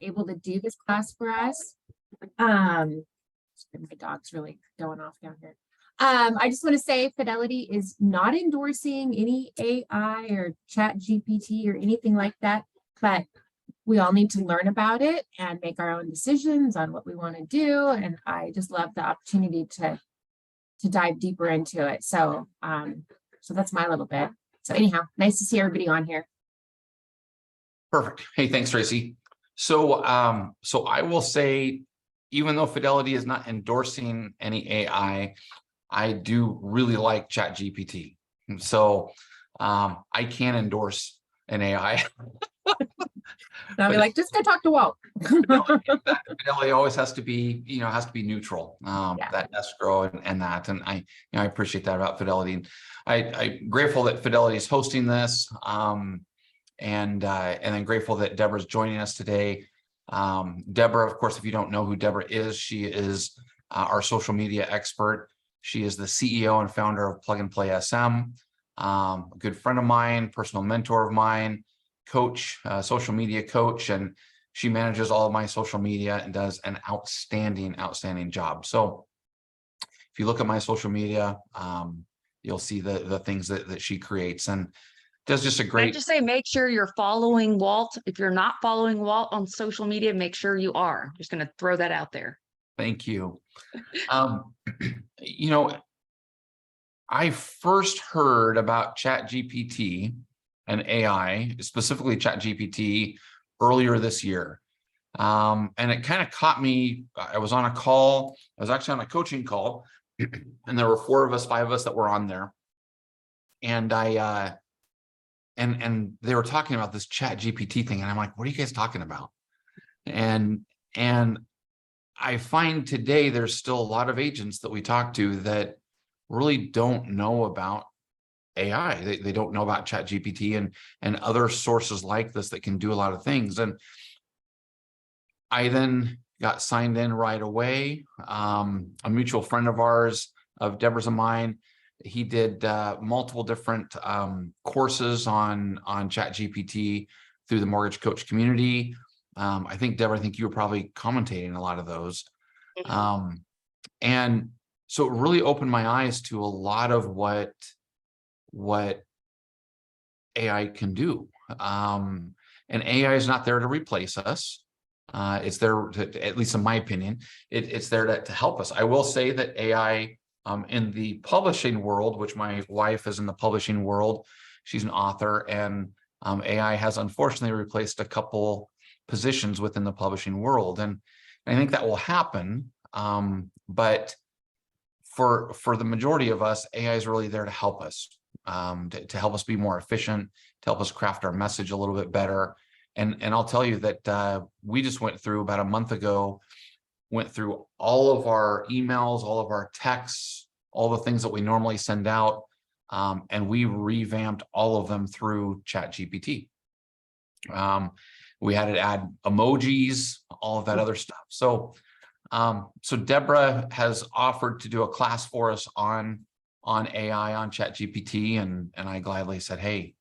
able to do this class for us. My dog's really going off down here. I just want to say Fidelity is not endorsing any AI or CHAT GPT or anything like that, but we all need to learn about it and make our own decisions on what we want to do. And I just love the opportunity to dive deeper into it. So, so that's my little bit. So anyhow, nice to see everybody on here. Perfect. Hey, thanks, Tracy. So, so I will say, even though Fidelity is not endorsing any AI, I do really like CHAT GPT. And so, I can endorse an AI. I'll be like, just go talk to Walt. Fidelity always has to be, has to be neutral. That escrow and that, and I appreciate that about Fidelity. And I'm grateful that Fidelity is hosting this, and then grateful that Deborah's joining us today. Deborah, of course, if you don't know who Deborah is, she is our social media expert. She is the CEO and founder of Plug and Play SM, a good friend of mine, personal mentor of mine, coach, social media coach, and she manages all of my social media and does an outstanding job. So if you look at my social media, you'll see the things that she creates, and does just a great. I just say, make sure you're following Walt. If you're not following Walt on social media, make sure you are. Just going to throw that out there. Thank you. I first heard about CHAT GPT and AI, specifically CHAT GPT, earlier this year. And it kind of caught me. I was on a call. I was actually on a coaching call, and there were 5 of us that were on there. And and they were talking about this CHAT GPT thing. And I'm like, what are you guys talking about? And I find today there's still a lot of agents that we talk to that really don't know about AI. They don't know about CHAT GPT and other sources like this that can do a lot of things. And I then got signed in right away. A mutual friend of ours, of Deborah's and mine, he did multiple different courses on CHAT GPT through the mortgage coach community. I think, Deborah, you were probably commentating a lot of those. And so it really opened my eyes to a lot of what AI can do. And AI is not there to replace us. It's there to, at least in my opinion, it's there to help us. I will say that AI in the publishing world, which my wife is in the publishing world, she's an author, and AI has unfortunately replaced a couple positions within the publishing world. And I think that will happen. But for the majority of us, AI is really there to help us, to help us be more efficient, to help us craft our message a little bit better. And I'll tell you that we just went through about a month ago, went through all of our emails, all of our texts, all the things that we normally send out, and we revamped all of them through CHAT GPT. We had to add emojis, all of that other stuff. So, so Deborah has offered to do a class for us on AI, on CHAT GPT, and I gladly said, hey,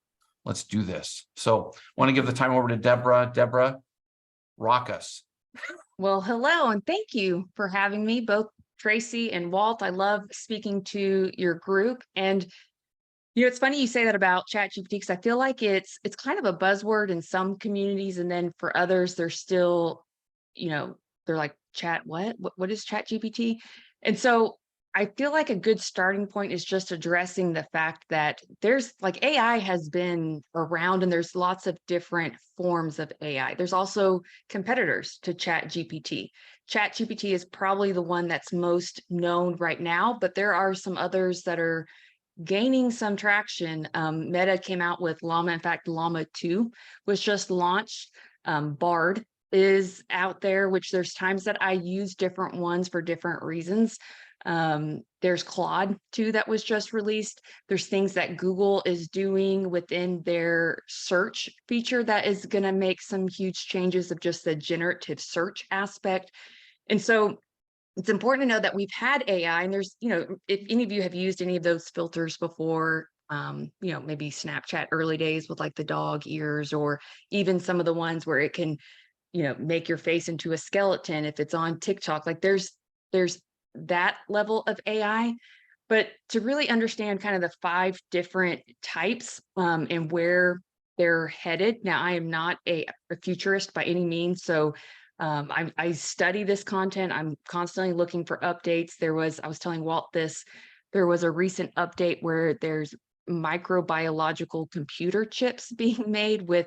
let's do this. So I want to give the time over to Deborah. Deborah, rock us. Well, hello, and thank you for having me, both Tracy and Walt. I love speaking to your group. And it's funny you say that about ChatGPT, because I feel like it's kind of a buzzword in some communities, and then for others, they're still, they're like, chat, what is ChatGPT? And so I feel like a good starting point is just addressing the fact that there's like AI has been around, and there's lots of different forms of AI. There's also competitors to ChatGPT. ChatGPT is probably the one that's most known right now, but there are some others that are gaining some traction. Meta came out with Llama. In fact, Llama 2 was just launched. Byrd is out there, which there's times that I use different ones for different reasons. There's Claude 2 that was just released. There's things that Google is doing within their search feature that is going to make some huge changes of just the generative search aspect. And so it's important to know that we've had AI, and there's, if any of you have used any of those filters before, maybe Snapchat early days with like the dog ears, or even some of the ones where it can, make your face into a skeleton if it's on TikTok. Like there's that level of AI. But to really understand kind of the 5 different types and where they're headed. Now, I am not a futurist by any means. So I study this content. I'm constantly looking for updates. I was telling Walt this, there was a recent update where there's microbiological computer chips being made with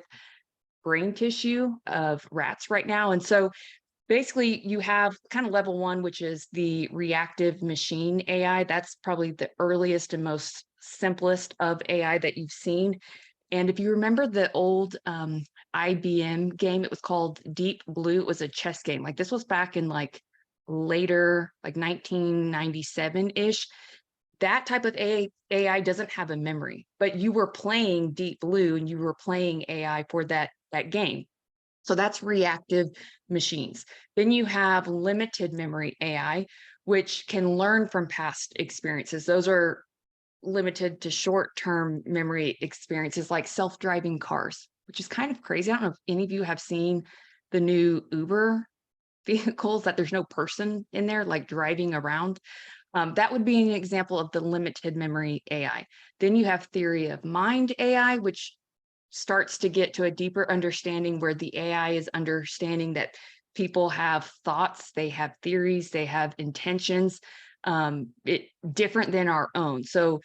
brain tissue of rats right now. And so basically you have kind of level 1, which is the reactive machine AI. That's probably the earliest and most simplest of AI that you've seen. And if you remember the old IBM game, it was called Deep Blue. It was a chess game. Like this was back in like later, like 1997-ish. That type of AI doesn't have a memory, but you were playing Deep Blue and you were playing AI for that game. So that's reactive machines. Then you have limited memory AI, which can learn from past experiences. Those are limited to short-term memory experiences like self-driving cars, which is kind of crazy. I don't know if any of you have seen the new Uber vehicles that there's no person in there like driving around. That would be an example of the limited memory AI. Then you have theory of mind AI, which starts to get to a deeper understanding where the AI is understanding that people have thoughts, they have theories, they have intentions, different than our own. So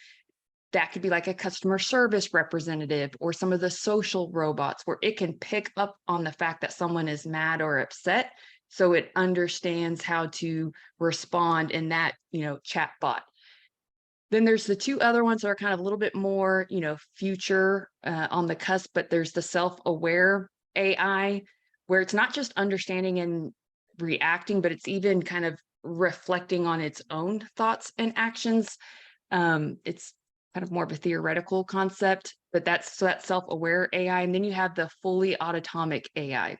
that could be like a customer service representative or some of the social robots where it can pick up on the fact that someone is mad or upset. So it understands how to respond in that, chat bot. Then there's the 2 other ones that are kind of a little bit more, future on the cusp, but there's the self-aware AI, where it's not just understanding and reacting, but it's even kind of reflecting on its own thoughts and actions. It's kind of more of a theoretical concept, but that's self-aware AI. And then you have the fully autonomic AI,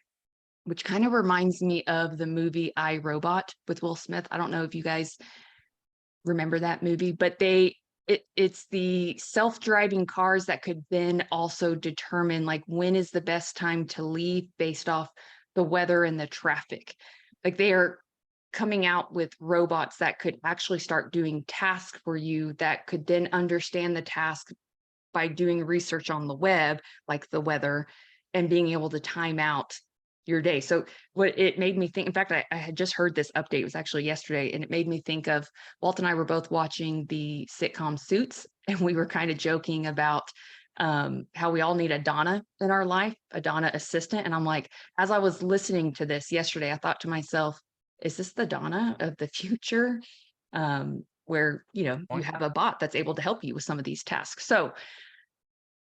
which kind of reminds me of the movie I, Robot with Will Smith. I don't know if you guys remember that movie, but it's the self-driving cars that could then also determine like when is the best time to leave based off the weather and the traffic. Like they are coming out with robots that could actually start doing tasks for you that could then understand the task by doing research on the web, like the weather, and being able to time out your day. So what it made me think, in fact, I had just heard this update, it was actually yesterday, and it made me think of Walt and I were both watching the sitcom Suits, and we were kind of joking about how we all need a Donna in our life, a Donna assistant. And I'm like, as I was listening to this yesterday, I thought to myself, is this the Donna of the future? Where, you have a bot that's able to help you with some of these tasks. So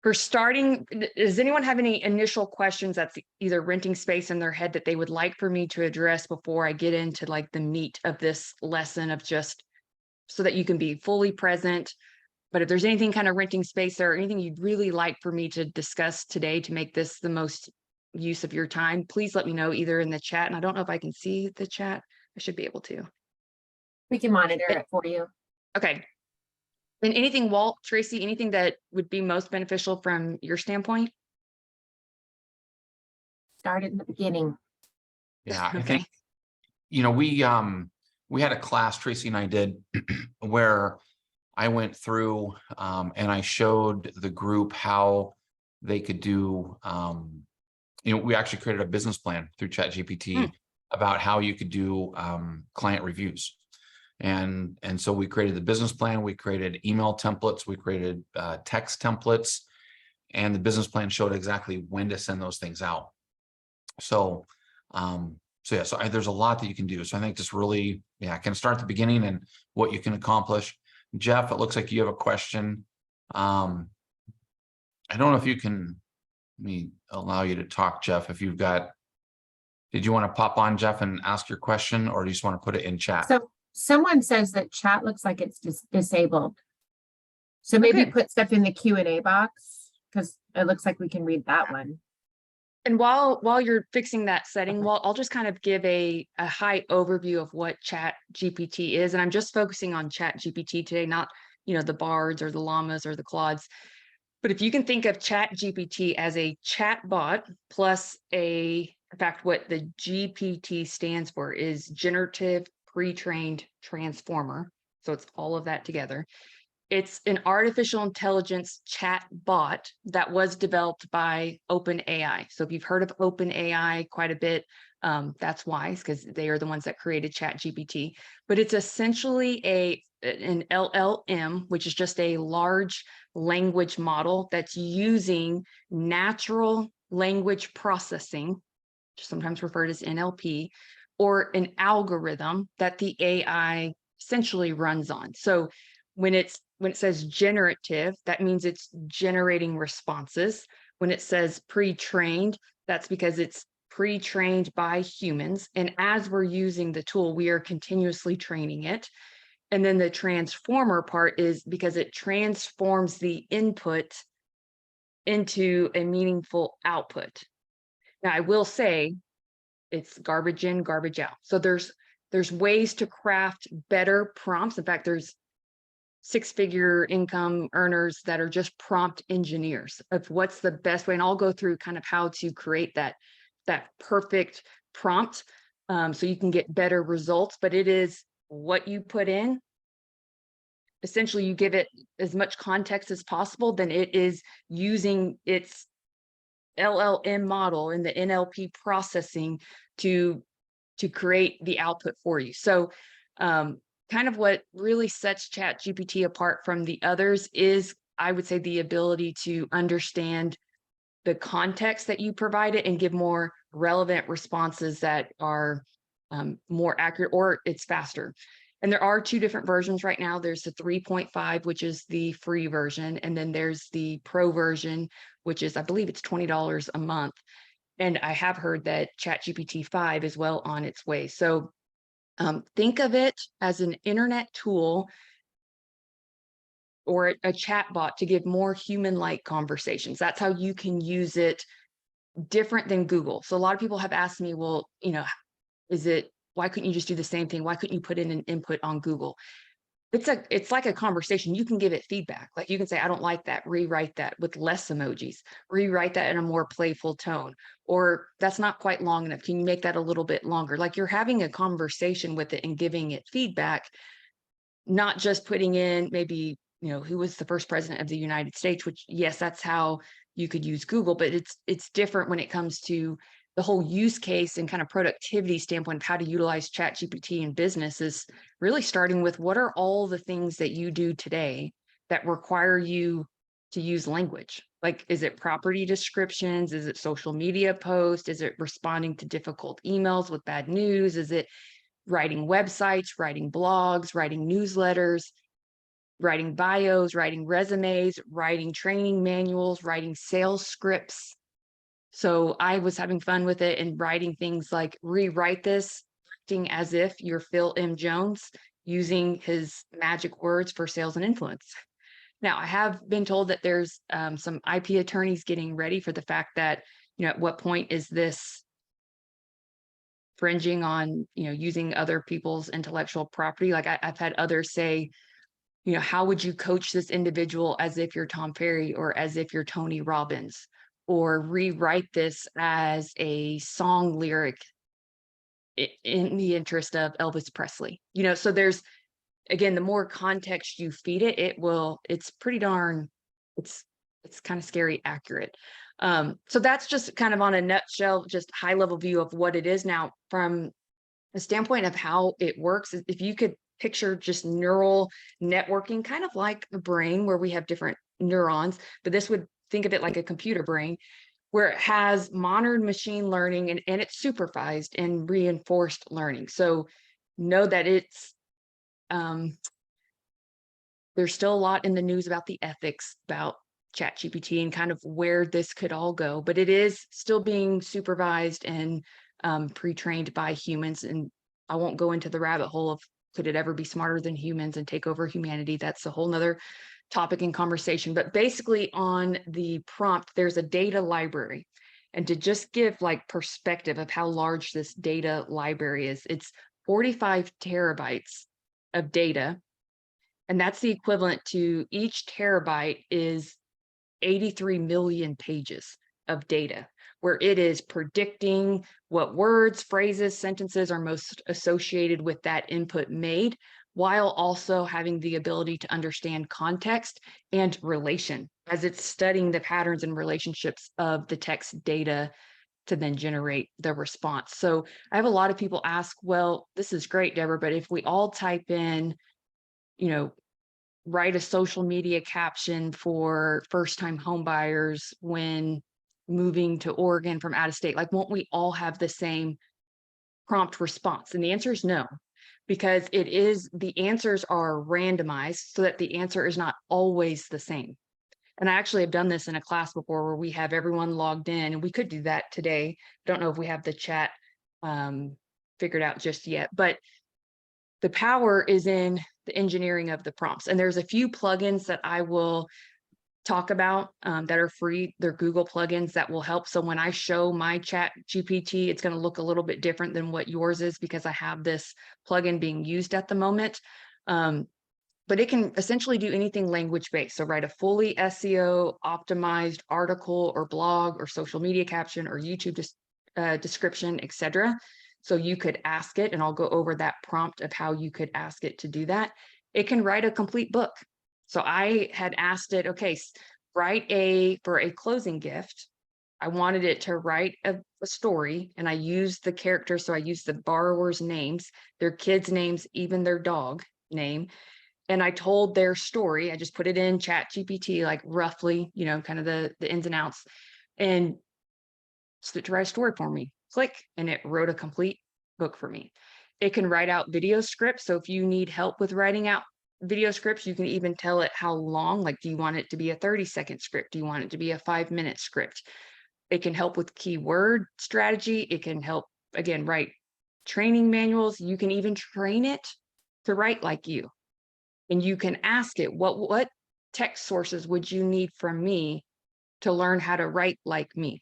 for starting, does anyone have any initial questions that's either renting space in their head that they would like for me to address before I get into like the meat of this lesson of just so that you can be fully present? But if there's anything kind of renting space or anything you'd really like for me to discuss today to make this the most use of your time, please let me know either in the chat. And I don't know if I can see the chat. I should be able to. We can monitor it for you. Okay. And anything, Walt, Tracy, anything that would be most beneficial from your standpoint? Start in the beginning. Yeah, I Okay. think, we had a class, Tracy and I did, where I went through and I showed the group how they could do, we actually created a business plan through CHAT GPT about how you could do client reviews. And so we created the business plan, we created email templates, we created text templates, and the business plan showed exactly when to send those things out. So, there's a lot that you can do. So I think just really, can start at the beginning and what you can accomplish. Jeff, it looks like you have a question. I don't know if you can, let me allow you to talk, Jeff, if you've got, did you want to pop on, Jeff, and ask your question, or do you just want to put it in chat? So someone says that chat looks like it's disabled. So maybe Okay. put stuff in the Q&A box because it looks like we can read that one. And while you're fixing that setting, well, I'll just kind of give a high overview of what CHAT GPT is. And I'm just focusing on CHAT GPT today, not, the Bards or the Llamas or the Claudes. But if you can think of CHAT GPT as a chat bot plus a In fact, what the GPT stands for is generative pre-trained transformer. So it's all of that together. It's an artificial intelligence chat bot that was developed by OpenAI. So if you've heard of OpenAI quite a bit, that's why, because they are the ones that created CHAT GPT. But it's essentially an LLM, which is just a large language model that's using natural language processing, sometimes referred as NLP, or an algorithm that the AI essentially runs on. So when it says generative, that means it's generating responses. When it says pre-trained, that's because it's pre-trained by humans. And as we're using the tool, we are continuously training it. And then the transformer part is because it transforms the input into a meaningful output. Now, I will say it's garbage in, garbage out. So there's ways to craft better prompts. In fact, there's six-figure income earners that are just prompt engineers of what's the best way. And I'll go through kind of how to create that perfect prompt so you can get better results. But it is what you put in. Essentially, you give it as much context as possible, then it is using its LLM model and the NLP processing to create the output for you. So kind of what really sets CHAT GPT apart from the others is, I would say, the ability to understand the context that you provide it and give more relevant responses that are more accurate, or it's faster. And there are two different versions right now. There's the 3.5, which is the free version. And then there's the pro version, which is, I believe it's $20 a month. And I have heard that ChatGPT 5 is well on its way. So think of it as an internet tool or a chat bot to give more human-like conversations. That's how you can use it different than Google. So a lot of people have asked me, well, why couldn't you just do the same thing? Why couldn't you put in an input on Google? It's like a conversation. You can give it feedback. Like you can say, I don't like that, rewrite that with less emojis, rewrite that in a more playful tone, or that's not quite long enough. Can you make that a little bit longer? Like you're having a conversation with it and giving it feedback, not just putting in maybe, who was the first president of the United States, which yes, that's how you could use Google, but it's different when it comes to the whole use case and kind of productivity standpoint of how to utilize Chat GPT in business is really starting with what are all the things that you do today that require you to use language? Like, is it property descriptions? Is it social media posts? Is it responding to difficult emails with bad news? Is it writing websites, writing blogs, writing newsletters, writing bios, writing resumes, writing training manuals, writing sales scripts? So I was having fun with it and writing things like rewrite this, acting as if you're Phil M. Jones, using his magic words for sales and influence. Now, I have been told that there's some IP attorneys getting ready for the fact that, at what point is this infringing on, using other people's intellectual property? Like I've had others say, how would you coach this individual as if you're Tom Ferry or as if you're Tony Robbins? Or rewrite this as a song lyric in the interest of Elvis Presley. So there's, again, the more context you feed it, it's pretty darn, it's kind of scary accurate. So that's just kind of on a nutshell, just high level view of what it is. Now, from the standpoint of how it works, if you could picture just neural networking, kind of like the brain where we have different neurons, but this would think of it like a computer brain where it has modern machine learning and it's supervised and reinforced learning. So know that it's, there's still a lot in the news about the ethics about Chat GPT and kind of where this could all go, but it is still being supervised and pre-trained by humans. And I won't go into the rabbit hole of could it ever be smarter than humans and take over humanity? That's a whole nother topic in conversation. But basically on the prompt, there's a data library. And to just give like perspective of how large this data library is, it's 45 terabytes of data. And that's the equivalent to each terabyte is 83 million pages of data, where it is predicting what words, phrases, sentences are most associated with that input made, while also having the ability to understand context and relation as it's studying the patterns and relationships of the text data to then generate the response. So I have a lot of people ask, well, this is great, Deborah, but if we all type in, write a social media caption for first-time home buyers when moving to Oregon from out of state, like, won't we all have the same prompt response? And the answer is no, because the answers are randomized so that the answer is not always the same. And I actually have done this in a class before where we have everyone logged in, and we could do that today. Don't know if we have the chat figured out just yet, but the power is in the engineering of the prompts. And there's a few plugins that I will talk about that are free. They're Google plugins that will help. So when I show my Chat GPT, it's going to look a little bit different than what yours is because I have this plugin being used at the moment. But it can essentially do anything language-based. So write a fully SEO optimized article or blog or social media caption or YouTube description, etc. So you could ask it, and I'll go over that prompt of how you could ask it to do that. It can write a complete book. So I had asked it, okay, write for a closing gift. I wanted it to write a story, and I used the characters. So I used the borrower's names, their kids' names, even their dog name. And I told their story. I just put it in Chat GPT, like roughly, kind of the ins and outs, and to write a story for me. Click, and it wrote a complete book for me. It can write out video scripts. So if you need help with writing out video scripts, you can even tell it how long, like, do you want it to be a 30-second script? Do you want it to be a 5-minute script? It can help with keyword strategy. It can help, again, write training manuals. You can even train it to write like you. And you can ask it, what text sources would you need from me to learn how to write like me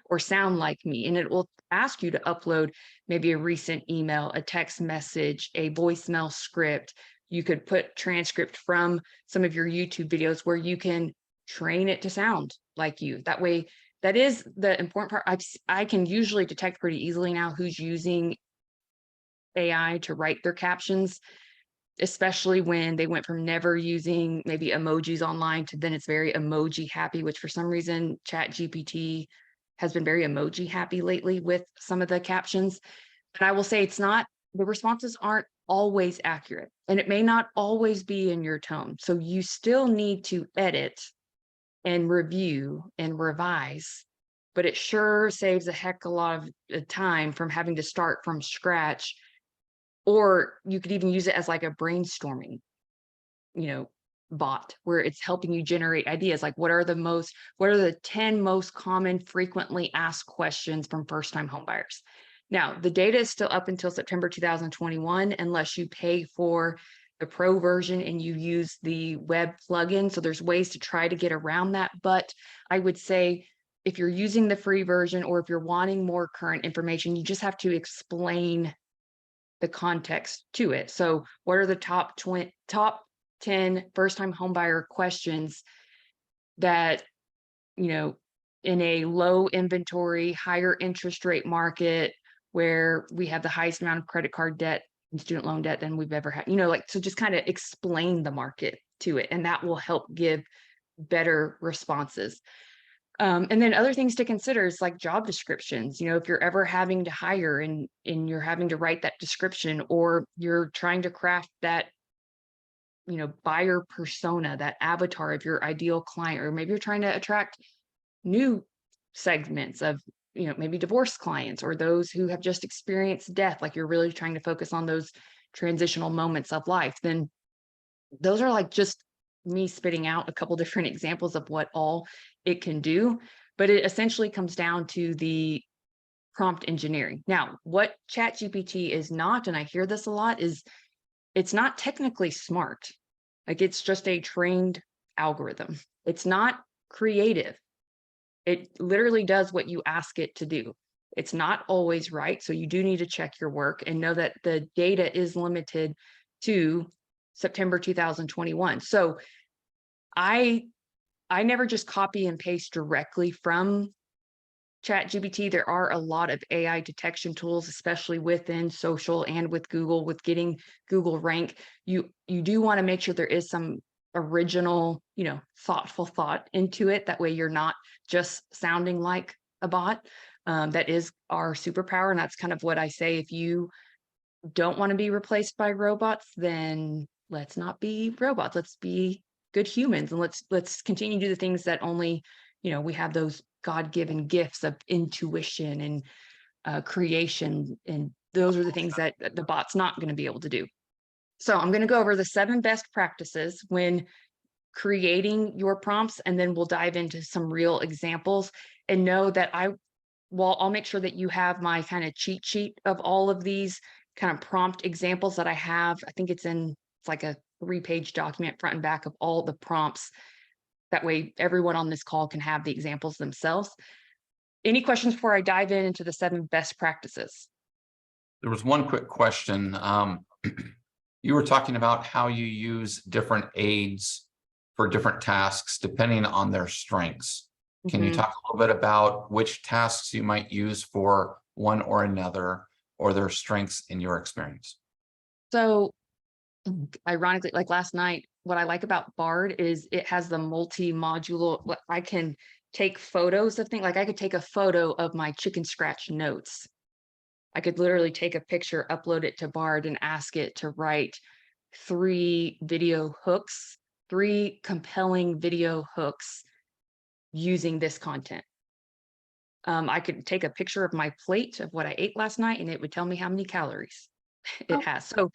or sound like me? And it will ask you to upload maybe a recent email, a text message, a voicemail script. You could put transcript from some of your YouTube videos where you can train it to sound like you. That way, that is the important part. I can usually detect pretty easily now who's using AI to write their captions, especially when they went from never using maybe emojis online to then it's very emoji happy, which for some reason Chat GPT has been very emoji happy lately with some of the captions. And I will say the responses aren't always accurate, and it may not always be in your tone. So you still need to edit and review and revise, but it sure saves a heck of a lot of time from having to start from scratch. Or you could even use it as like a brainstorming, bot where it's helping you generate ideas. Like, what are the 10 most common frequently asked questions from first-time homebuyers? Now, the data is still up until September 2021, unless you pay for the pro version and you use the web plugin. So there's ways to try to get around that. But I would say if you're using the free version, or if you're wanting more current information, you just have to explain the context to it. So what are the top 10 first-time homebuyer questions that, in a low inventory, higher interest rate market where we have the highest amount of credit card debt and student loan debt than we've ever had, so just kind of explain the market to it, and that will help give better responses. And then other things to consider is like job descriptions. If you're ever having to hire and you're having to write that description, or you're trying to craft that, buyer persona, that avatar of your ideal client, or maybe you're trying to attract new segments of, maybe divorced clients or those who have just experienced death, like you're really trying to focus on those transitional moments of life, then those are like just me spitting out a couple different examples of what all it can do, but it essentially comes down to the prompt engineering. Now, what Chat GPT is not, and I hear this a lot, is it's not technically smart. Like, it's just a trained algorithm. It's not creative. It literally does what you ask it to do. It's not always right. So you do need to check your work and know that the data is limited to September 2021. So I never just copy and paste directly from CHAT GPT, there are a lot of AI detection tools, especially within social and with Google, with getting Google rank. You do want to make sure there is some original, thoughtful thought into it. That way you're not just sounding like a bot. That is our superpower. And that's kind of what I say. If you don't want to be replaced by robots, then let's not be robots. Let's be good humans, and let's continue to do the things that only, we have those God-given gifts of intuition and creation, and those are the things that the bot's not going to be able to do. So I'm going to go over the 7 best practices when creating your prompts, and then we'll dive into some real examples. And know that I'll make sure that you have my kind of cheat sheet of all of these kind of prompt examples that I have. I think it's like a 3-page document, front and back, of all the prompts. That way everyone on this call can have the examples themselves. Any questions before I dive into the 7 best practices? There was one quick question. You were talking about how you use different aids for different tasks depending on their strengths. Can you talk a little bit about which tasks you might use for one or another, or their strengths in your experience? So ironically, like last night, what I like about Byrd is it has the multi-module. I can take photos of things. Like I could take a photo of my chicken scratch notes. I could literally take a picture, upload it to Byrd, and ask it to write 3 video hooks, 3 compelling video hooks using this content. I could take a picture of my plate of what I ate last night, and it would tell me how many calories it has. So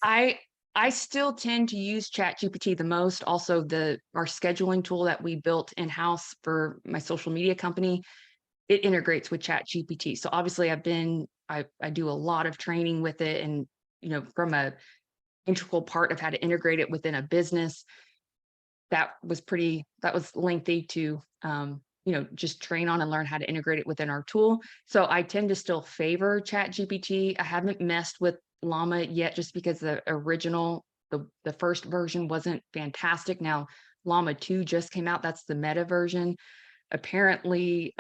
I still tend to use CHAT GPT the most. Also, our scheduling tool that we built in-house for my social media company, it integrates with CHAT GPT. So obviously I do a lot of training with it, and from a integral part of how to integrate it within a business. That was lengthy to just train on and learn how to integrate it within our tool. So I tend to still favor CHAT GPT. I haven't messed with Llama yet, just because the original, the first version wasn't fantastic. Now Llama 2 just came out. That's the meta version. Apparently,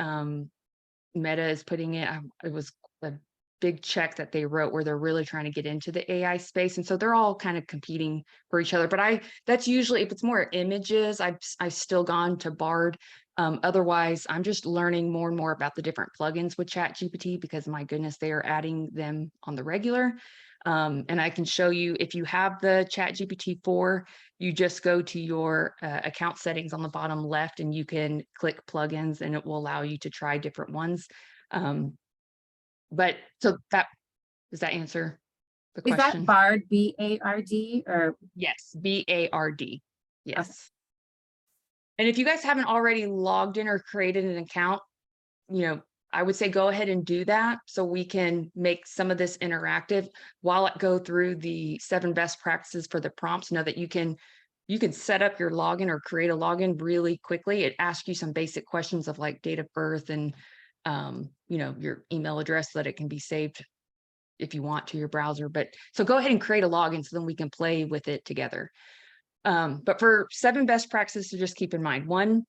Meta is putting it was a big check that they wrote where they're really trying to get into the AI space. And so they're all kind of competing for each other. But that's usually, if it's more images, I've still gone to Byrd. Otherwise, I'm just learning more and more about the different plugins with CHAT GPT, because my goodness, they are adding them on the regular. And I can show you, if you have the CHAT GPT 4, you just go to your account settings on the bottom left, and you can click plugins, and it will allow you to try different ones. But so does that answer the question? Is that Bard, B-A-R-D, or? Yes, B-A-R-D. Yes. Okay. And if you guys haven't already logged in or created an account, I would say go ahead and do that, so we can make some of this interactive while I go through the 7 best practices for the prompts. Know that you can set up your login or create a login really quickly. It asks you some basic questions of like date of birth and your email address, so that it can be saved if you want to your browser. But so go ahead and create a login, so then we can play with it together. But for 7 best practices to just keep in mind: 1,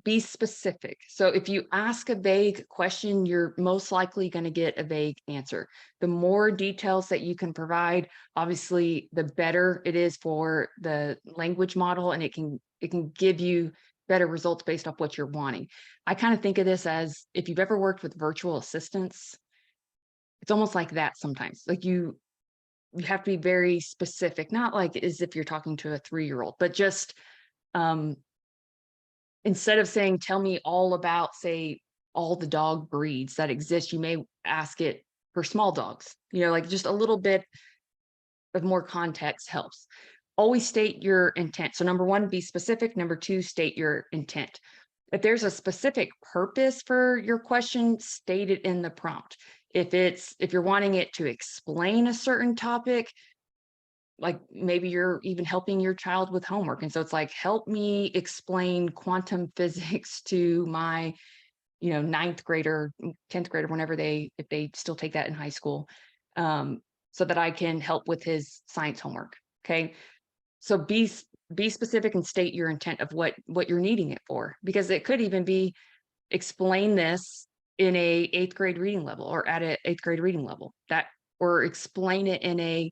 be specific. So if you ask a vague question, you're most likely going to get a vague answer. The more details that you can provide, obviously, the better it is for the language model, and it can give you better results based off what you're wanting. I kind of think of this as, if you've ever worked with virtual assistants, it's almost like that sometimes. Like you have to be very specific, not like as if you're talking to a 3-year-old, but just instead of saying, tell me all about, say, all the dog breeds that exist, you may ask it for small dogs. Like just a little bit of more context helps. Always state your intent. So number 1, be specific. Number 2, state your intent. If there's a specific purpose for your question, state it in the prompt. If you're wanting it to explain a certain topic, like maybe you're even helping your child with homework, and so it's like, help me explain quantum physics to my 9th grader, 10th grader, if they still take that in high school, so that I can help with his science homework. Okay, so be specific and state your intent of what you're needing it for, because it could even be, explain this in a 8th grade reading level or at a 8th grade reading level, or explain it in a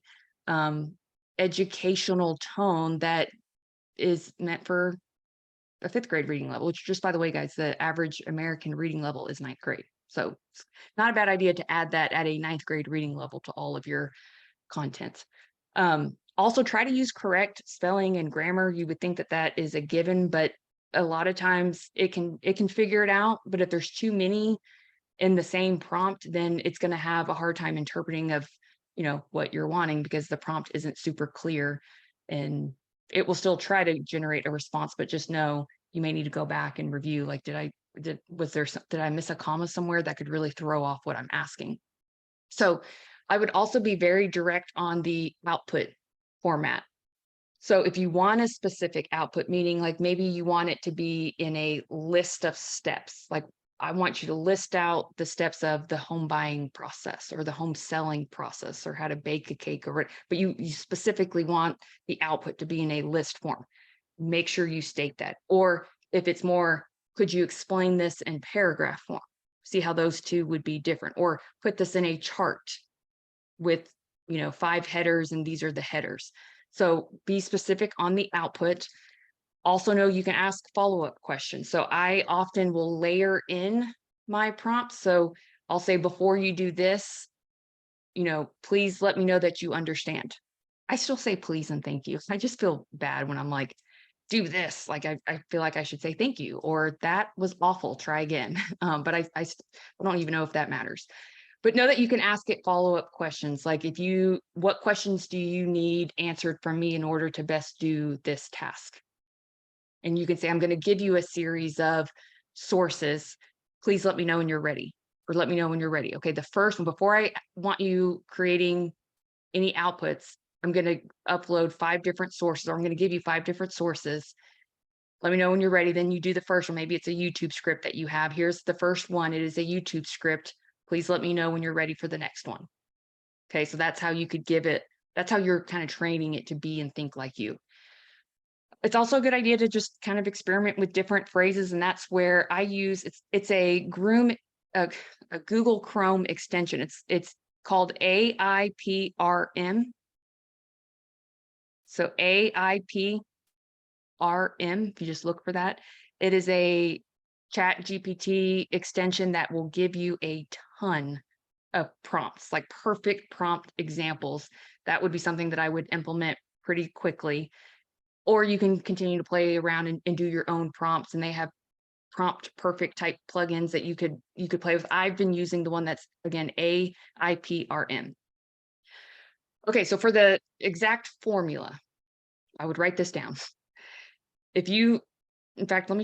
educational tone that is meant for a 5th grade reading level, which, just by the way, guys, the average American reading level is 9th grade. So it's not a bad idea to add that at a 9th grade reading level to all of your content. Also try to use correct spelling and grammar. You would think that that is a given, but a lot of times it can figure it out. But if there's too many in the same prompt, then it's going to have a hard time interpreting of, what you're wanting, because the prompt isn't super clear, and it will still try to generate a response, but just know you may need to go back and review. Like, did I miss a comma somewhere that could really throw off what I'm asking? So I would also be very direct on the output format. So if you want a specific output, meaning like maybe you want it to be in a list of steps, like I want you to list out the steps of the home buying process or the home selling process or how to bake a cake, but you specifically want the output to be in a list form. Make sure you state that. Or if it's more, could you explain this in paragraph form? See how those two would be different. Or put this in a chart with 5 headers, and these are the headers. So be specific on the output. Also know you can ask follow-up questions. So I often will layer in my prompts. So I'll say, before you do this, please let me know that you understand. I still say please and thank you. I just feel bad when I'm like, do this. Like I feel like I should say thank you, or that was awful, try again. But I don't even know if that matters. But know that you can ask it follow-up questions. Like, what questions do you need answered from me in order to best do this task? And you can say, I'm going to give you a series of sources. Please let me know when you're ready, or let me know when you're ready. Okay, the first one, before I want you creating any outputs, I'm going to upload 5 different sources, or I'm going to give you 5 different sources. Let me know when you're ready. Then you do the first one. Maybe it's a YouTube script that you have. Here's the first one. It is a YouTube script. Please let me know when you're ready for the next one. Okay, so that's how you could give it. That's how you're kind of training it to be and think like you. It's also a good idea to just kind of experiment with different phrases, and that's where I use it's a Google Chrome extension. It's called AIPRM. So AIPRM, if you just look for that, it is a CHAT GPT extension that will give you a ton of prompts, like perfect prompt examples. That would be something that I would implement pretty quickly. Or you can continue to play around and do your own prompts, and they have prompt perfect type plugins that you could play with. I've been using the one that's, again, AIPRM. Okay, so for the exact formula, I would write this down. In fact, I'm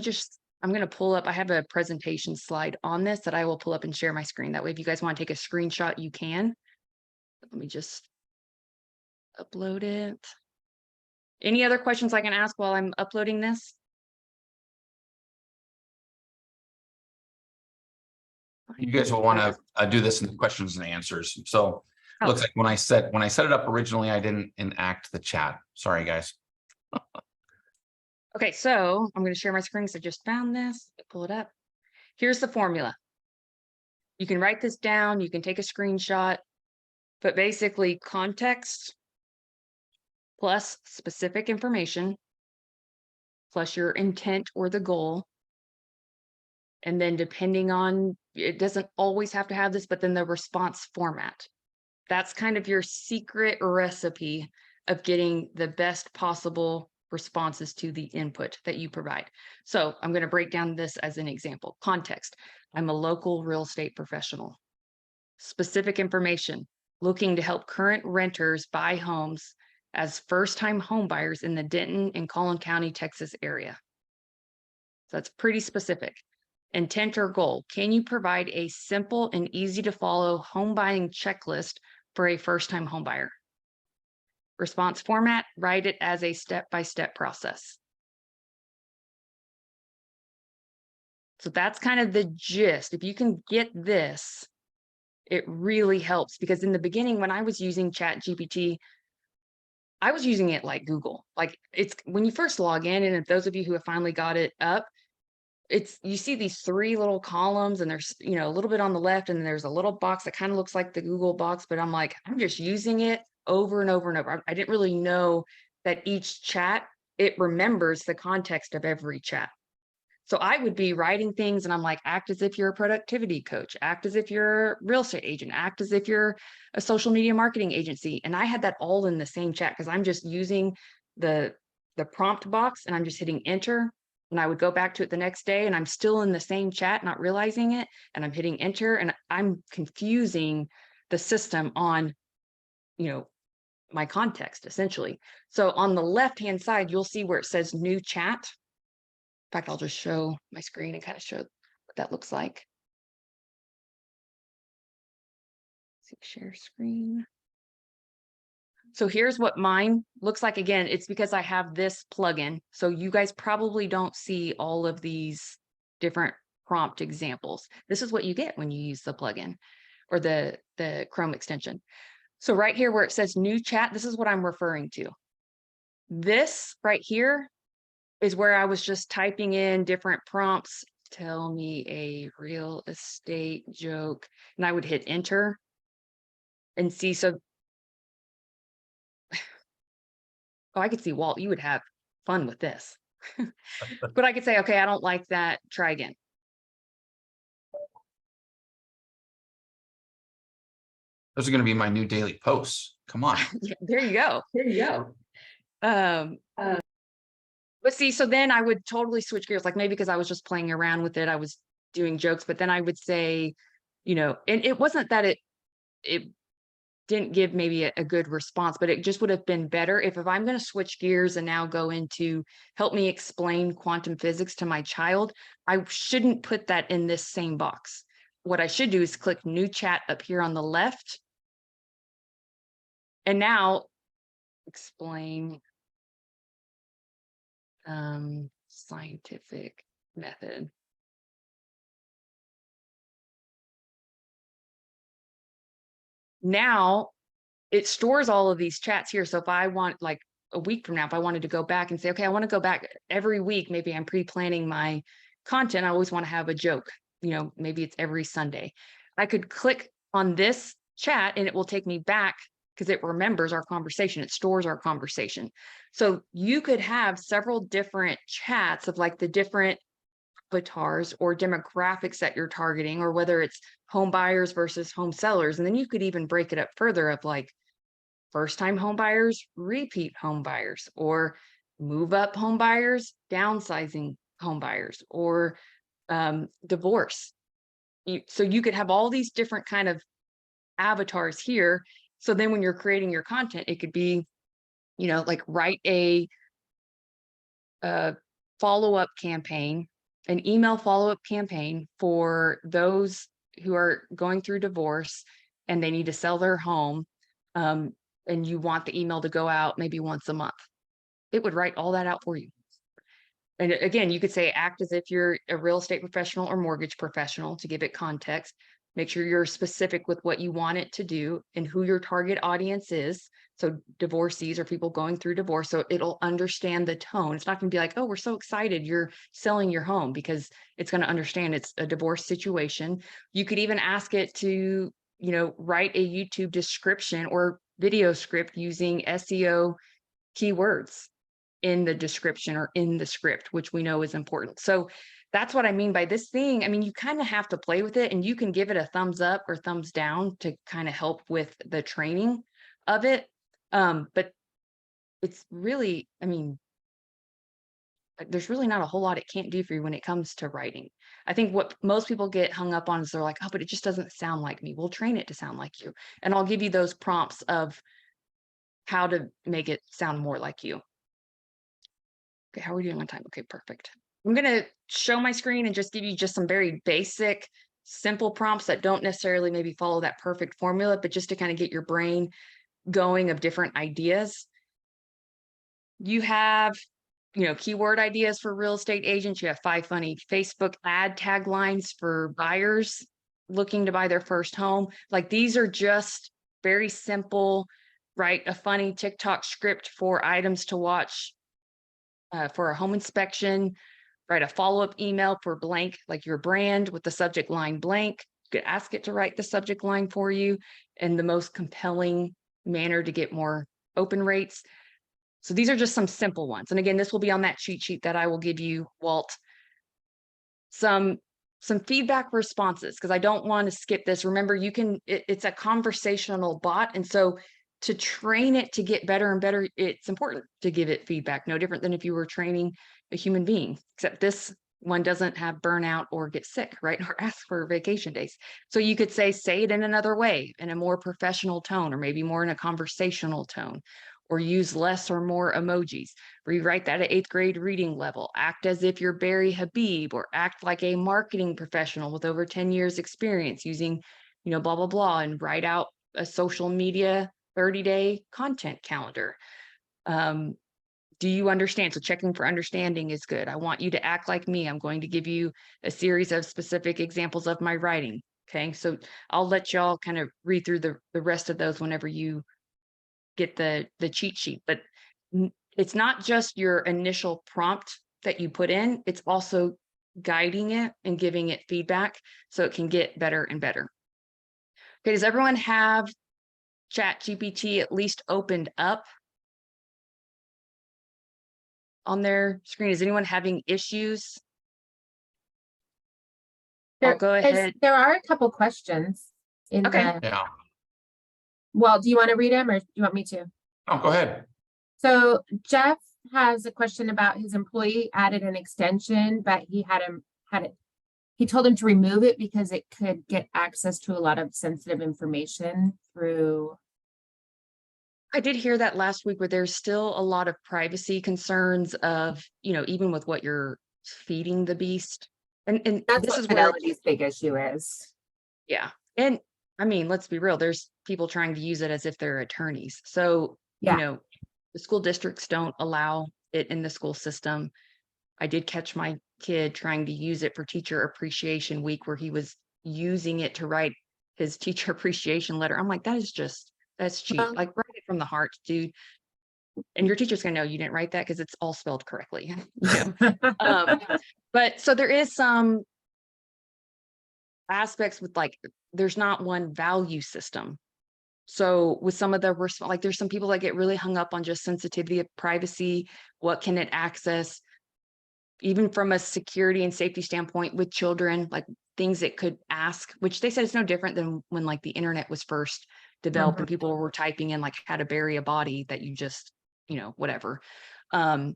going to pull up, I have a presentation slide on this that I will pull up and share my screen. That way, if you guys want to take a screenshot, you can. Let me just upload it. Any other questions I can ask while I'm uploading this? You guys will want to do this in the questions and answers. So it looks like when I set it up originally, I didn't enact the chat. Sorry, guys. Okay, so I'm going to share my screen because I just found this. Pull it up. Here's the formula. You can write this down. You can take a screenshot, but basically context plus specific information plus your intent or the goal. And then depending on, it doesn't always have to have this, but then the response format. That's kind of your secret recipe of getting the best possible responses to the input that you provide. So I'm going to break down this as an example. Context: I'm a local real estate professional. Specific information: looking to help current renters buy homes as first-time home buyers in the Denton and Collin County, Texas area. So that's pretty specific. Intent or goal: can you provide a simple and easy to follow home buying checklist for a first-time home buyer? Response format: write it as a step-by-step process. So that's kind of the gist. If you can get this, it really helps, because in the beginning, when I was using CHAT GPT, I was using it like Google. Like, it's when you first log in, and if those of you who have finally got it up, you see these 3 little columns, and there's, you know, a little bit on the left, and then there's a little box that kind of looks like the Google box, but I'm like, I'm just using it over and over and over. I didn't really know that each chat, it remembers the context of every chat. So I would be writing things and I'm like, act as if you're a productivity coach, act as if you're a real estate agent, act as if you're a social media marketing agency. And I had that all in the same chat because I'm just using the prompt box and I'm just hitting enter. And I would go back to it the next day and I'm still in the same chat, not realizing it. And I'm hitting enter and I'm confusing the system on, you know, my context essentially. So on the left-hand side, you'll see where it says new chat. In fact, I'll just show my screen and kind of show what that looks like. See, share screen. So here's what mine looks like. Again, it's because I have this plugin. So you guys probably don't see all of these different prompt examples. This is what you get when you use the plugin or the Chrome extension. So right here where it says new chat, this is what I'm referring to. This right here is where I was just typing in different prompts. Tell me a real estate joke. And I would hit enter and see. So, oh, I could see, Walt, you would have fun with this. But I could say, okay, I don't like that. Try again. Those are going to be my new daily posts. Come on. Yeah, there you go. There you go. But see, so then I would totally switch gears, like maybe because I was just playing around with it, I was doing jokes, but then I would say, you know, and it wasn't that it didn't give maybe a good response, but it just would have been better if I'm going to switch gears and now go into help me explain quantum physics to my child, I shouldn't put that in this same box. What I should do is click new chat up here on the left. And now explain scientific method. Now it stores all of these chats here. So if I want, like a week from now, if I wanted to go back and say, okay, I want to go back every week, maybe I'm pre-planning my content. I always want to have a joke, you know, maybe it's every Sunday. I could click on this chat and it will take me back because it remembers our conversation. It stores our conversation. So you could have several different chats of like the different avatars or demographics that you're targeting, or whether it's home buyers versus home sellers. And then you could even break it up further of like first-time home buyers, repeat home buyers, or move up home buyers, downsizing home buyers, or divorce. So you could have all these different kind of avatars here. So then when you're creating your content, it could be, you know, like write a follow-up campaign, an email follow-up campaign for those who are going through divorce and they need to sell their home. And you want the email to go out maybe once a month. It would write all that out for you. And again, you could say act as if you're a real estate professional or mortgage professional to give it context. Make sure you're specific with what you want it to do and who your target audience is. So divorcees or people going through divorce. So it'll understand the tone. It's not going to be like, oh, we're so excited you're selling your home, because it's going to understand it's a divorce situation. You could even ask it to, you know, write a YouTube description or video script using SEO keywords in the description or in the script, which we know is important. So that's what I mean by this thing. I mean, you kind of have to play with it, and you can give it a thumbs up or thumbs down to kind of help with the training of it. But it's really, I mean, there's really not a whole lot it can't do for you when it comes to writing. I think what most people get hung up on is they're like, oh, but it just doesn't sound like me. We'll train it to sound like you. And I'll give you those prompts of how to make it sound more like you. Okay, how are we doing on time? Okay, perfect. I'm going to show my screen and just give you just some very basic, simple prompts that don't necessarily maybe follow that perfect formula, but just to kind of get your brain going of different ideas. You have, you know, keyword ideas for real estate agents. You have 5 funny Facebook ad taglines for buyers looking to buy their first home. Like, these are just very simple. Write a funny TikTok script for items to watch for a home inspection. write a follow-up email for blank, like your brand with the subject line blank. You could ask it to write the subject line for you in the most compelling manner to get more open rates. So these are just some simple ones. And again, this will be on that cheat sheet that I will give you, Walt. Some feedback responses, because I don't want to skip this. Remember, it's a conversational bot. And so to train it to get better and better, it's important to give it feedback. No different than if you were training a human being, except this one doesn't have burnout or get sick, right? Or ask for vacation days. So you could say it in another way, in a more professional tone, or maybe more in a conversational tone, or use less or more emojis. Rewrite that at 8th grade reading level. Act as if you're Barry Habib, or act like a marketing professional with over 10 years experience using, blah, blah, blah, and write out a social media 30-day content calendar. Do you understand? So checking for understanding is good. I want you to act like me. I'm going to give you a series of specific examples of my writing. Okay, so I'll let y'all kind of read through the rest of those whenever you get the cheat sheet. But it's not just your initial prompt that you put in, it's also guiding it and giving it feedback so it can get better and better. Okay, does everyone have CHAT GPT at least opened up on their screen? Is anyone having issues? I'll go ahead. There are a couple questions in Okay. Yeah. Well, do you want to read them or do you want me to? Oh, go ahead. So Jeff has a question about his employee added an extension, but he he told him to remove it because it could get access to a lot of sensitive information through. I did hear that last week, where there's still a lot of privacy concerns of, even with what you're feeding the beast. And That's this what is where, Fidelity's big issue is. yeah. And I mean, let's be real, there's people trying to use it as if they're attorneys. So, Yeah. the school districts don't allow it in the school system. I did catch my kid trying to use it for Teacher Appreciation Week, where he was using it to write his teacher appreciation letter. I'm like, that's cheap. Well- Like, write it from the heart, dude. And your teacher's gonna know you didn't write that because it's all spelled correctly. But so there is some aspects with, like, there's not one value system. So with some of the there's some people that get really hung up on just sensitivity of privacy. What can it access? Even from a security and safety standpoint with children, like things it could ask, which they said it's no different than when like the internet was first developed and people were typing in like how to bury a body that you just, whatever. I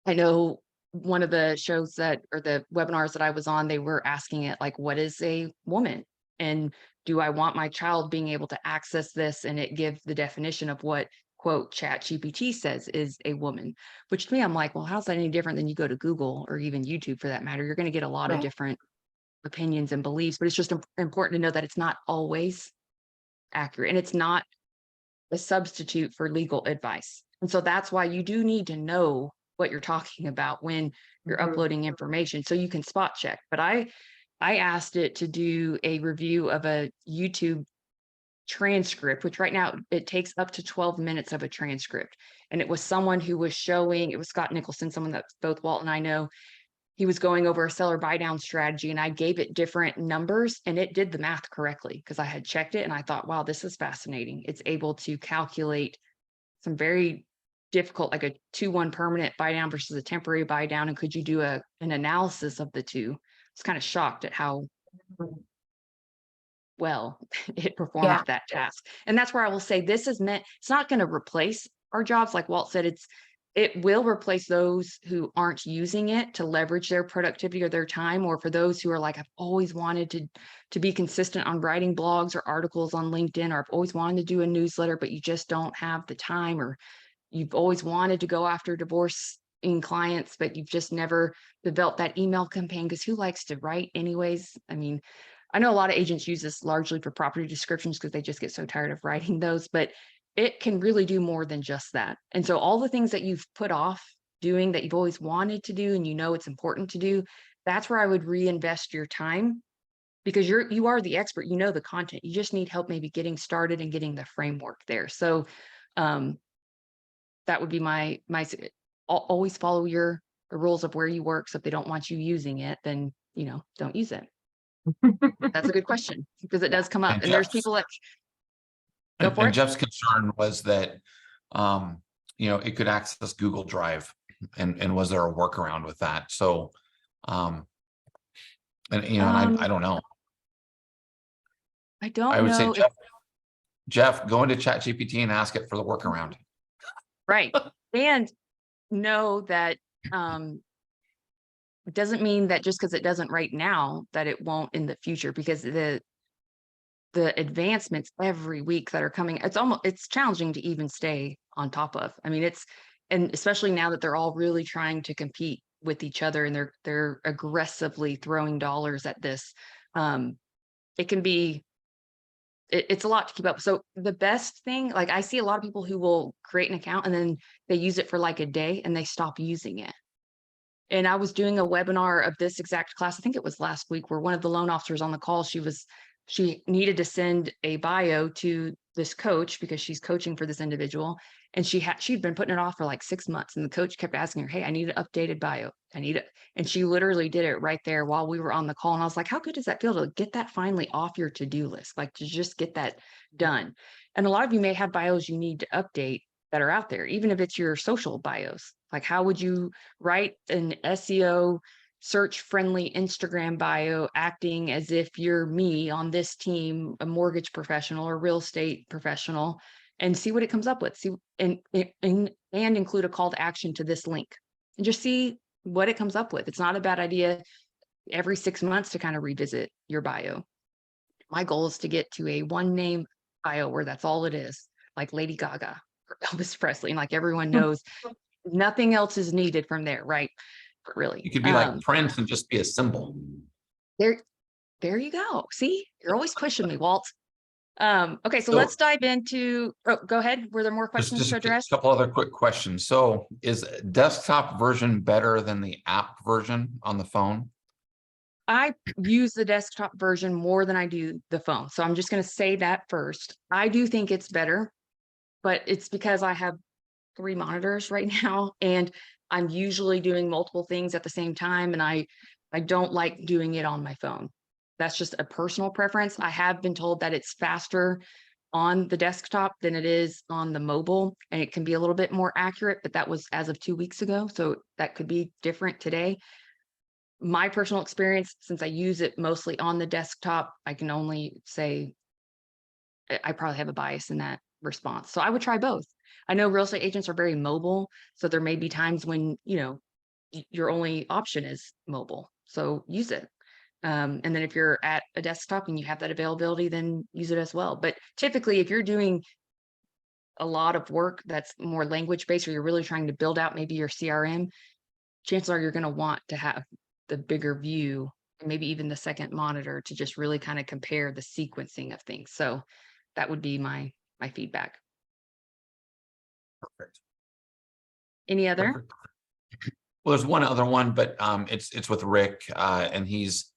know one of the shows or the webinars that I was on, they were asking it like, what is a woman? And do I want my child being able to access this? And it gives the definition of what, quote, CHAT GPT says is a woman, which to me, I'm like, well, how's that any different than you go to Google or even YouTube for that matter? You're going to get a lot of different opinions and beliefs, but it's just important to know that it's not always accurate and it's not a substitute for legal advice. And so that's why you do need to know what you're talking about when you're uploading information so you can spot check. But I asked it to do a review of a YouTube transcript, which right now it takes up to 12 minutes of a transcript. And it was someone who was showing, it was Scott Nicholson, someone that both Walt and I know. He was going over a seller buy down strategy and I gave it different numbers and it did the math correctly because I had checked it and I thought, wow, this is fascinating. It's able to calculate some very difficult, like a 2-1 permanent buy down versus a temporary buy down. And could you do an analysis of the two? I was kind of shocked at how well it performed that task. And that's where I will say this is meant, it's not going to replace our jobs. Like Walt said, it will replace those who aren't using it to leverage their productivity or their time, or for those who are like, I've always wanted to be consistent on writing blogs or articles on LinkedIn, or I've always wanted to do a newsletter, but you just don't have the time, or you've always wanted to go after divorce in clients, but you've just never developed that email campaign because who likes to write anyways? I mean, I know a lot of agents use this largely for property descriptions because they just get so tired of writing those, but it can really do more than just that. And so all the things that you've put off doing that you've always wanted to do and you know it's important to do, that's where I would reinvest your time, because you are the expert, you know the content. You just need help maybe getting started and getting the framework there. So that would be my always follow your the rules of where you work. So if they don't want you using it, then, don't use it. That's a good question because it does come up. And there's people that go for it. Jeff's concern was that, it could access Google Drive, and was there a workaround with that? So, and I don't know. I don't I would say, know. Jeff, go into CHAT GPT and ask it for the workaround. Right. And know that it doesn't mean that just because it doesn't right now that it won't in the future, because the advancements every week that are coming, it's challenging to even stay on top of. I mean, and especially now that they're all really trying to compete with each other and they're aggressively throwing dollars at this. It can be, it's a lot to keep up. So the best thing, like I see a lot of people who will create an account and then they use it for like a day and they stop using it. And I was doing a webinar of this exact class, I think it was last week, where one of the loan officers on the call, she needed to send a bio to this coach because she's coaching for this individual. And she'd been putting it off for like 6 months. And the coach kept asking her, hey, I need an updated bio. I need it. And she literally did it right there while we were on the call. And I was like, how good does that feel to get that finally off your to-do list? Like to just get that done. And a lot of you may have bios you need to update that are out there, even if it's your social bios. Like how would you write an SEO search friendly Instagram bio acting as if you're me on this team, a mortgage professional or real estate professional, and see what it comes up with. See and include a call to action to this link and just see what it comes up with. It's not a bad idea every 6 months to kind of revisit your bio. My goal is to get to a one name bio where that's all it is, like Lady Gaga or Elvis Presley, and like everyone knows nothing else is needed from there, right? But really, You could be like Prince and just be a symbol. There you go. See, you're always pushing me, Walt. Okay, so let's dive into, go ahead. Were there more questions to address? A couple other quick questions. So is desktop version better than the app version on the phone? I use the desktop version more than I do the phone. So I'm just going to say that first. I do think it's better, but it's because I have 3 monitors right now and I'm usually doing multiple things at the same time. And I don't like doing it on my phone. That's just a personal preference. I have been told that it's faster on the desktop than it is on the mobile, and it can be a little bit more accurate, but that was as of 2 weeks ago. So that could be different today. My personal experience, since I use it mostly on the desktop, I can only say I probably have a bias in that response. So I would try both. I know real estate agents are very mobile. So there may be times when, your only option is mobile. So use it. And then if you're at a desktop and you have that availability, then use it as well. But typically, if you're doing a lot of work that's more language based, or you're really trying to build out maybe your CRM, chances are you're going to want to have the bigger view and maybe even the second monitor to just really kind of compare the sequencing of things. So that would be my feedback. Perfect. Any other? Perfect. Well, there's one other one, but it's with Rick, and he's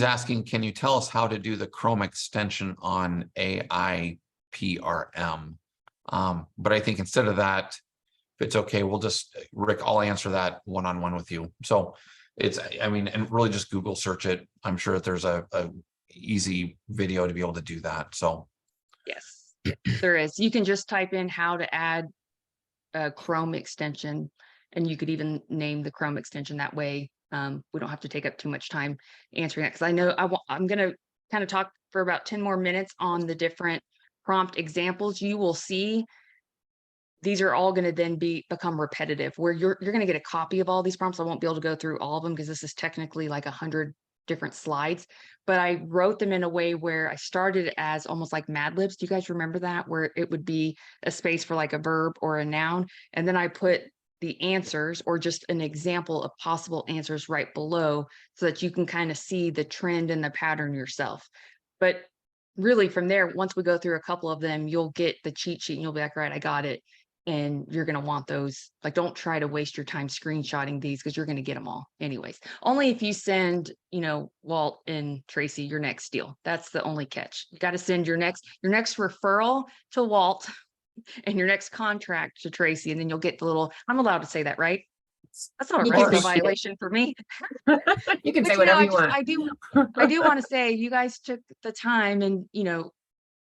asking, can you tell us how to do the Chrome extension on AI PRM? But I think instead of that, if it's okay, Rick, I'll answer that one-on-one with you. So and really just Google search it. I'm sure that there's a easy video to be able to do that. So yes, there is. You can just type in how to add a Chrome extension, and you could even name the Chrome extension that way. We don't have to take up too much time answering that, because I know I'm going to kind of talk for about 10 more minutes on the different prompt examples. You will see these are all going to then become repetitive, where you're going to get a copy of all these prompts. I won't be able to go through all of them because this is technically like 100 different slides, but I wrote them in a way where I started as almost like Mad Libs. Do you guys remember that? Where it would be a space for like a verb or a noun. And then I put the answers or just an example of possible answers right below so that you can kind of see the trend and the pattern yourself. But really from there, once we go through a couple of them, you'll get the cheat sheet and you'll be like, right, I got it. And you're going to want those. Like, don't try to waste your time screenshotting these because you're going to get them all anyways. Only if you send, Walt and Tracy your next deal. That's the only catch. You got to send your next referral to Walt and your next contract to Tracy, and then you'll get the little, I'm allowed to say that, right? That's not a You can racial repeat it. violation for me. You can But say whatever I you want. I do want to say you guys took the time, and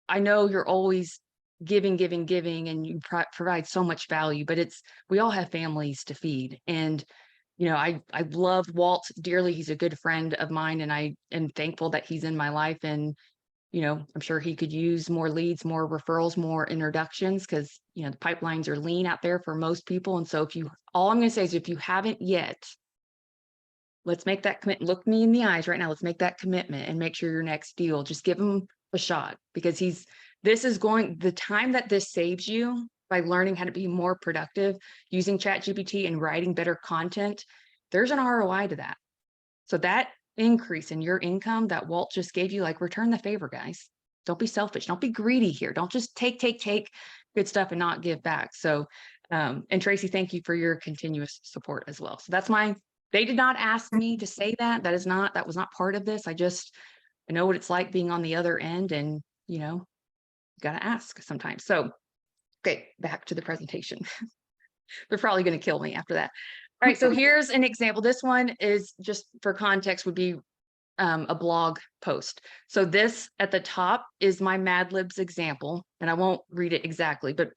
I know you're always giving, and you provide so much value, but we all have families to feed. And, I love Walt dearly. He's a good friend of mine, and I am thankful that he's in my life. And, I'm sure he could use more leads, more referrals, more introductions, because, the pipelines are lean out there for most people. And so all I'm going to say is if you haven't yet, let's make that commitment. Look me in the eyes right now. Let's make that commitment and make sure your next deal, just give him a shot, because the time that this saves you by learning how to be more productive using Chat GPT and writing better content, there's an ROI to that. So that increase in your income that Walt just gave you, like, return the favor, guys. Don't be selfish. Don't be greedy here. Don't just take good stuff and not give back. So, and Tracy, thank you for your continuous support as well. So they did not ask me to say that. That was not part of this. I know what it's like being on the other end, and, got to ask sometimes. So, okay, back to the presentation. They're probably going to kill me after that. All right, so here's an example. This one is, just for context, would be a blog post. So this at the top is my Mad Libs example, and I won't read it exactly, but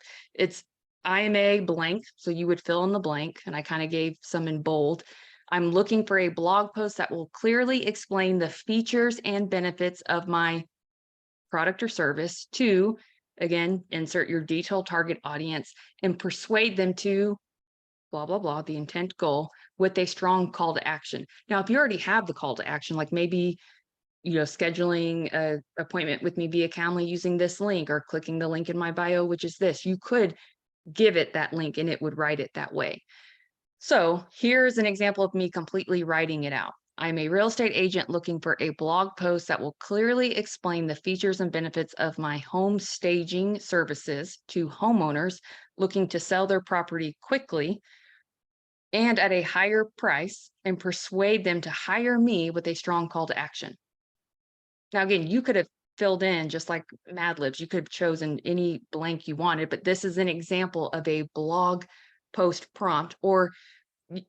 I am a blank. So you would fill in the blank, and I kind of gave some in bold. I'm looking for a blog post that will clearly explain the features and benefits of my product or service to, again, insert your detailed target audience and persuade them to blah, blah, blah, the intent goal, with a strong call to action. Now, if you already have the call to action, like maybe, scheduling an appointment with me via Calendly using this link, or clicking the link in my bio, which is this, you could give it that link and it would write it that way. So here's an example of me completely writing it out. I'm a real estate agent looking for a blog post that will clearly explain the features and benefits of my home staging services to homeowners looking to sell their property quickly and at a higher price, and persuade them to hire me with a strong call to action. Now, again, you could have filled in, just like Mad Libs, you could have chosen any blank you wanted, but this is an example of a blog post prompt, or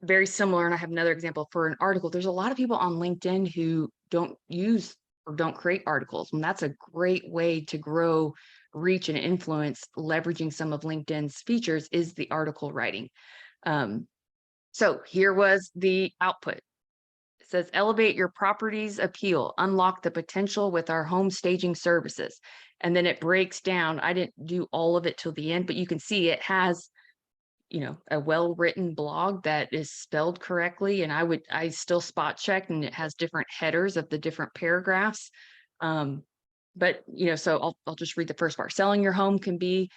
very similar. And I have another example for an article. There's a lot of people on LinkedIn who don't use or don't create articles, and that's a great way to grow reach and influence. Leveraging some of LinkedIn's features is the article writing. So here was the output. It says, elevate your property's appeal, unlock the potential with our home staging services. And then it breaks down. I didn't do all of it till the end, but you can see it has, a well-written blog that is spelled correctly. And I still spot checked, and it has different headers of the different paragraphs. But, so I'll just read the first part. Selling your home can be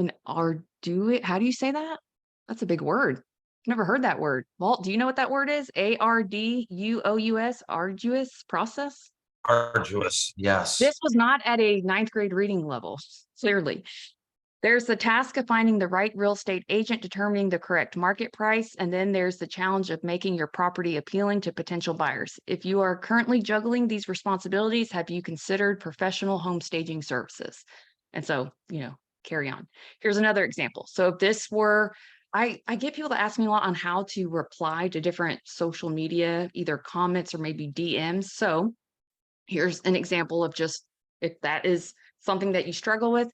an arduous, how do you say that? That's a big word. Never heard that word. Walt, do you know what that word is? ARDUOUS, arduous process? Arduous, yes. This was not at a 9th grade reading level, clearly. There's the task of finding the right real estate agent, determining the correct market price, and then there's the challenge of making your property appealing to potential buyers. If you are currently juggling these responsibilities, have you considered professional home staging services? And so, carry on. Here's another example. So if this were, I get people that ask me a lot on how to reply to different social media, either comments or maybe DMs. So here's an example of just, if that is something that you struggle with,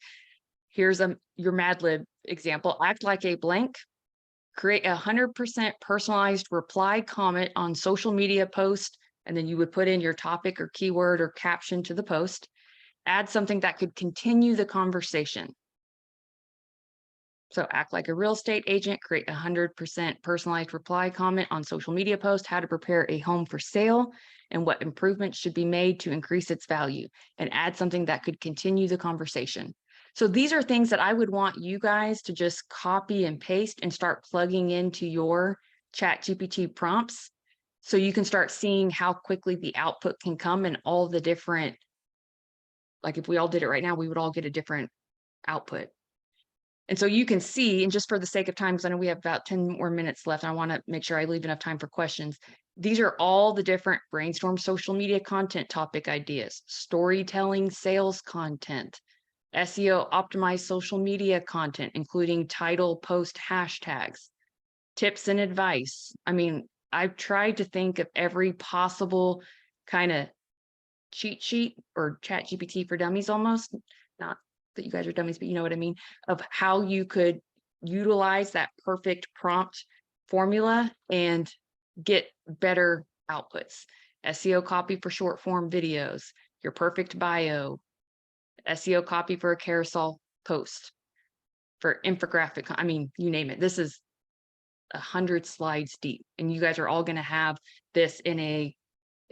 here's your Mad Lib example. Act like a blank. Create 100% personalized reply comment on social media post, and then you would put in your topic or keyword or caption to the post. Add something that could continue the conversation. So act like a real estate agent, create 100% personalized reply comment on social media post, how to prepare a home for sale and what improvements should be made to increase its value, and add something that could continue the conversation. So these are things that I would want you guys to just copy and paste and start plugging into your Chat GPT prompts, so you can start seeing how quickly the output can come, and all the different, like if we all did it right now, we would all get a different output. And so you can see, and just for the sake of time, because I know we have about 10 more minutes left, I want to make sure I leave enough time for questions. These are all the different brainstorm social media content topic ideas: storytelling, sales content, SEO optimized social media content, including title, post, hashtags, tips and advice. I mean, I've tried to think of every possible kind of cheat sheet or chat GPT for dummies almost. Not that you guys are dummies, but you know what I mean, of how you could utilize that perfect prompt formula and get better outputs. SEO copy for short form videos, your perfect bio, SEO copy for a carousel post, for infographic. I mean, you name it. This is 100 slides deep, and you guys are all going to have this in a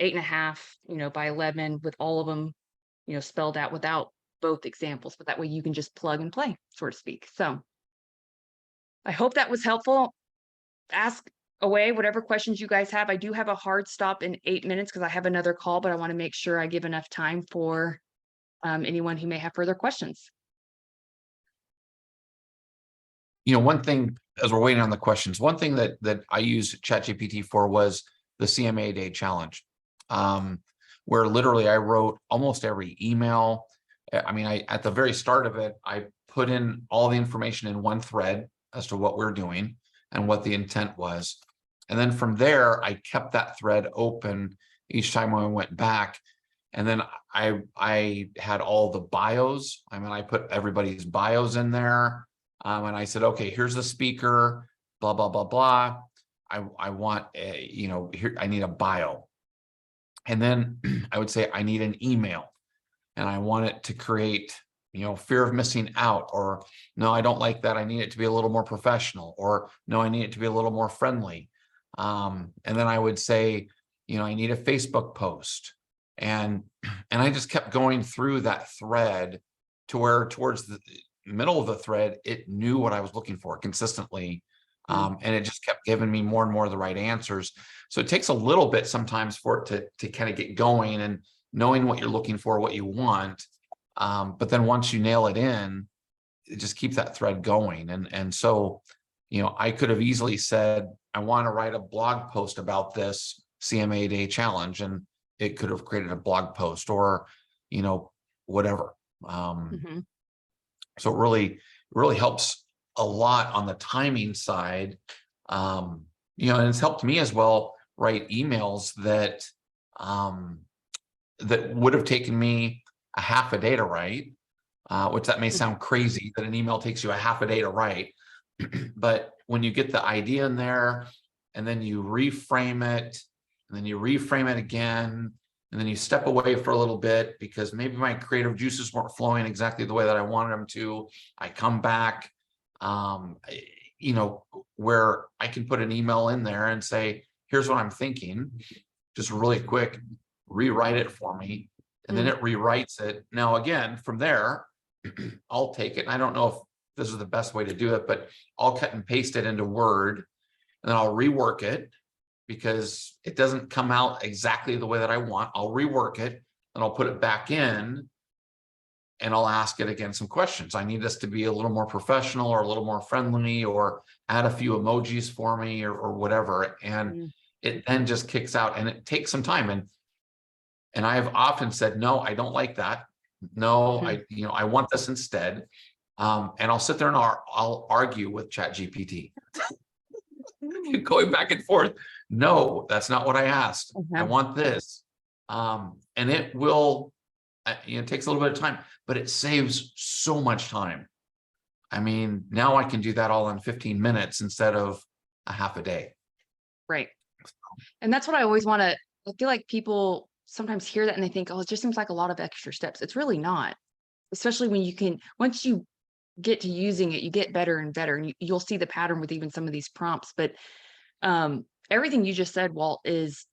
8.5, by 11 with all of them, spelled out without both examples, but that way you can just plug and play, so to speak. So I hope that was helpful. Ask away whatever questions you guys have. I do have a hard stop in 8 minutes because I have another call, but I want to make sure I give enough time for anyone who may have further questions. One thing, as we're waiting on the questions, one thing that I used ChatGPT for was the CMA Day challenge, where literally I wrote almost every email. I mean, at the very start of it, I put in all the information in one thread as to what we're doing and what the intent was. And then from there, I kept that thread open each time when I went back. And then I had all the bios. I mean, I put everybody's bios in there. And I said, okay, here's the speaker, blah, blah, blah, blah. I want, here, I need a bio. And then I would say, I need an email, and I want it to create, fear of missing out, or no, I don't like that. I need it to be a little more professional, or no, I need it to be a little more friendly. And then I would say, I need a Facebook post. And I just kept going through that thread to where towards the middle of the thread, it knew what I was looking for consistently. And it just kept giving me more and more of the right answers. So it takes a little bit sometimes for it to kind of get going and knowing what you're looking for, what you want. But then once you nail it in, just keep that thread going. And so, I could have easily said, I want to write a blog post about this CMA Day challenge, and it could have created a blog post or, whatever. So it really helps a lot on the timing side. And it's helped me as well write emails that would have taken me a half a day to write, which that may sound crazy that an email takes you a half a day to write. But when you get the idea in there and then you reframe it and then you reframe it again, and then you step away for a little bit because maybe my creative juices weren't flowing exactly the way that I wanted them to. I come back, where I can put an email in there and say, here's what I'm thinking, just really quick, rewrite it for me. And then it rewrites it. Now, again, from there, I'll take it. And I don't know if this is the best way to do it, but I'll cut and paste it into Word, and then I'll rework it because it doesn't come out exactly the way that I want. I'll rework it and I'll put it back in, and I'll ask it again some questions. I need this to be a little more professional or a little more friendly, or add a few emojis for me, or whatever. And it then just kicks out, and it takes some time. And I have often said, no, I don't like that. No, I want this instead. And I'll sit there and I'll argue with CHAT GPT. Going back and forth. No, that's not what I asked. I want this. And it will, it takes a little bit of time, but it saves so much time. I mean, now I can do that all in 15 minutes instead of a half a day. Right. And that's what I always want to, I feel like people sometimes hear that and they think, oh, it just seems like a lot of extra steps. It's really not, especially when you can, once you get to using it, you get better and better, and you'll see the pattern with even some of these prompts. But everything you just said, Walt, is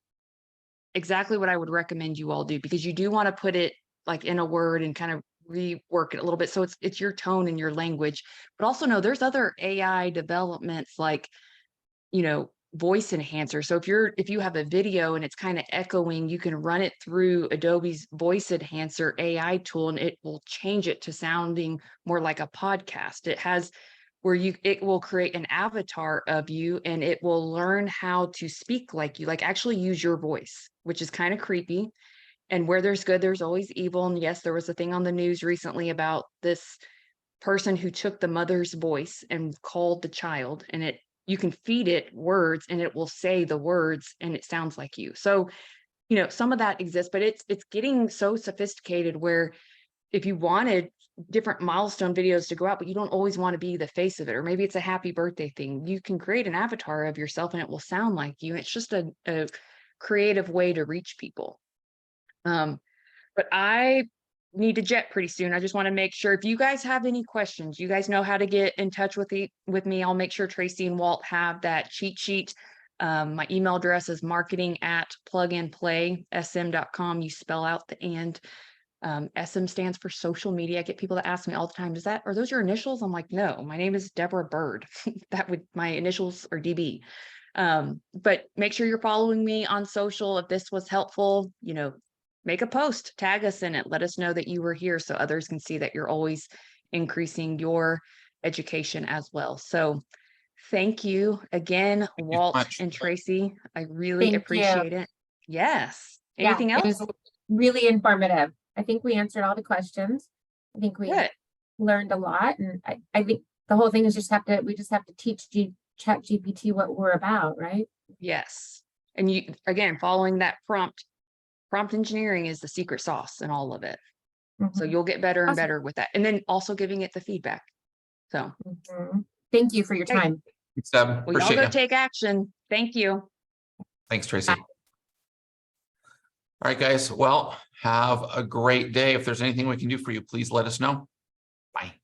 exactly what I would recommend you all do, because you do want to put it like in a word and kind of rework it a little bit so it's your tone and your language. But also know there's other AI developments like, voice enhancer. So if you have a video and it's kind of echoing, you can run it through Adobe's voice enhancer AI tool, and it will change it to sounding more like a podcast. It has where it will create an avatar of you, and it will learn how to speak like you, like actually use your voice, which is kind of creepy. And where there's good, there's always evil. And yes, there was a thing on the news recently about this person who took the mother's voice and called the child, and it you can feed it words and it will say the words and it sounds like you. So, you know, some of that exists, but it's getting so sophisticated where if you wanted different milestone videos to go out, but you don't always want to be the face of it, or maybe it's a happy birthday thing, you can create an avatar of yourself and it will sound like you. It's just a creative way to reach people. But I need to jet pretty soon. I just want to make sure if you guys have any questions, you guys know how to get in touch with me. I'll make sure Tracy and Walt have that cheat sheet. My email address is marketing@plugandplaysm.com. You spell out the and. SM stands for social media. I get people that ask me all the time, are those your initials? I'm like, no, my name is Deborah Byrd. My initials are DB. But make sure you're following me on social. If this was helpful, you know, make a post, tag us in it, let us know that you were here so others can see that you're always increasing your education as well. So thank you again, Walt and Tracy. I really Thank you. appreciate it. Yes. Anything Yeah, else? it was really informative. I think we answered all the questions. I think we Good. learned a lot, and I think the whole thing is we just have to teach Chat GPT what we're about, right? Yes. And you, again, following that prompt engineering is the secret sauce in all of it. So Mhm. you'll get better and Awesome. better with that. And then also giving it the feedback. So Mhm. Thank you for your Hey. time. Thanks, Deb. well, y'all Appreciate go you. take action. Thank you. Thanks, Tracy. Bye. All right, guys. Well, have a great day. If there's anything we can do for you, please let us know. Bye.